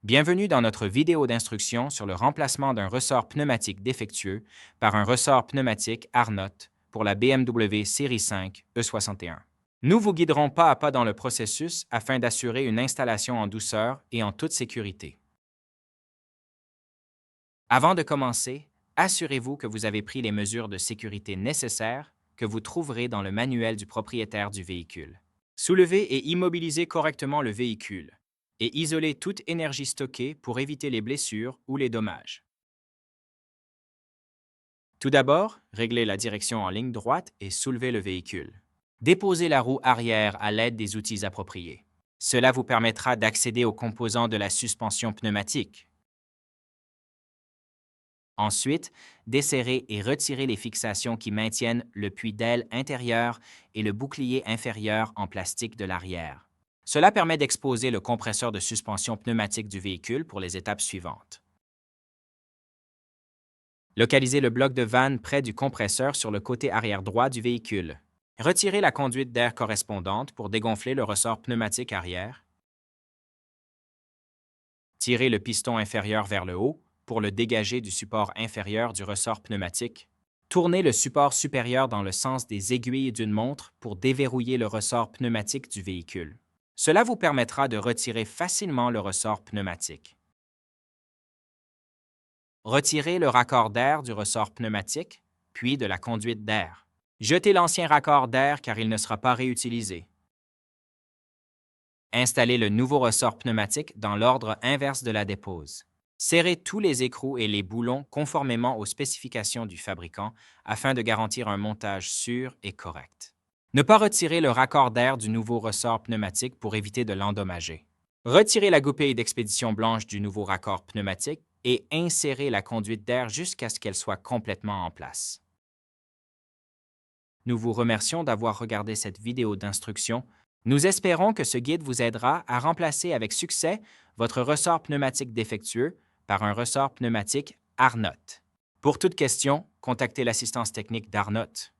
Bienvenue dans notre vidéo d'instruction sur le remplacement d'un ressort pneumatique défectueux par un ressort pneumatique Arnott pour la BMW série 5 E61. Nous vous guiderons pas à pas dans le processus afin d'assurer une installation en douceur et en toute sécurité. Avant de commencer, assurez-vous que vous avez pris les mesures de sécurité nécessaires que vous trouverez dans le manuel du propriétaire du véhicule. Soulevez et immobilisez correctement le véhicule et isolez toute énergie stockée pour éviter les blessures ou les dommages. Tout d'abord, réglez la direction en ligne droite et soulevez le véhicule. Déposez la roue arrière à l'aide des outils appropriés. Cela vous permettra d'accéder aux composants de la suspension pneumatique. Ensuite, desserrez et retirez les fixations qui maintiennent le puis d'aile intérieur et le bouclier inférieur en plastique de l'arrière. Cela permet d'exposer le compresseur de suspension pneumatique du véhicule pour les étapes suivantes. Localisez le bloc de vanne près du compresseur sur le côté arrière droit du véhicule. Retirez la conduite d'air correspondante pour dégonfler le ressort pneumatique arrière. Tirez le piston inférieur vers le haut pour le dégager du support inférieur du ressort pneumatique. Tournez le support supérieur dans le sens des aiguilles d'une montre pour déverrouiller le ressort pneumatique du véhicule. Cela vous permettra de retirer facilement le ressort pneumatique. Retirez le raccord d'air du ressort pneumatique, puis de la conduite d'air. Jetez l'ancien raccord d'air car il ne sera pas réutilisé. Installez le nouveau ressort pneumatique dans l'ordre inverse de la dépose. Serrez tous les écrous et les boulons conformément aux spécifications du fabricant afin de garantir un montage sûr et correct. Ne pas retirer le raccord d'air du nouveau ressort pneumatique pour éviter de l'endommager. Retirez la goupille d'expédition blanche du nouveau raccord pneumatique et insérez la conduite d'air jusqu'à ce qu'elle soit complètement en place. Nous vous remercions d'avoir regardé cette vidéo d'instruction. Nous espérons que ce guide vous aidera à remplacer avec succès votre ressort pneumatique défectueux par un ressort pneumatique Arnott. Pour toute question, contactez l'assistance technique d'Arnott.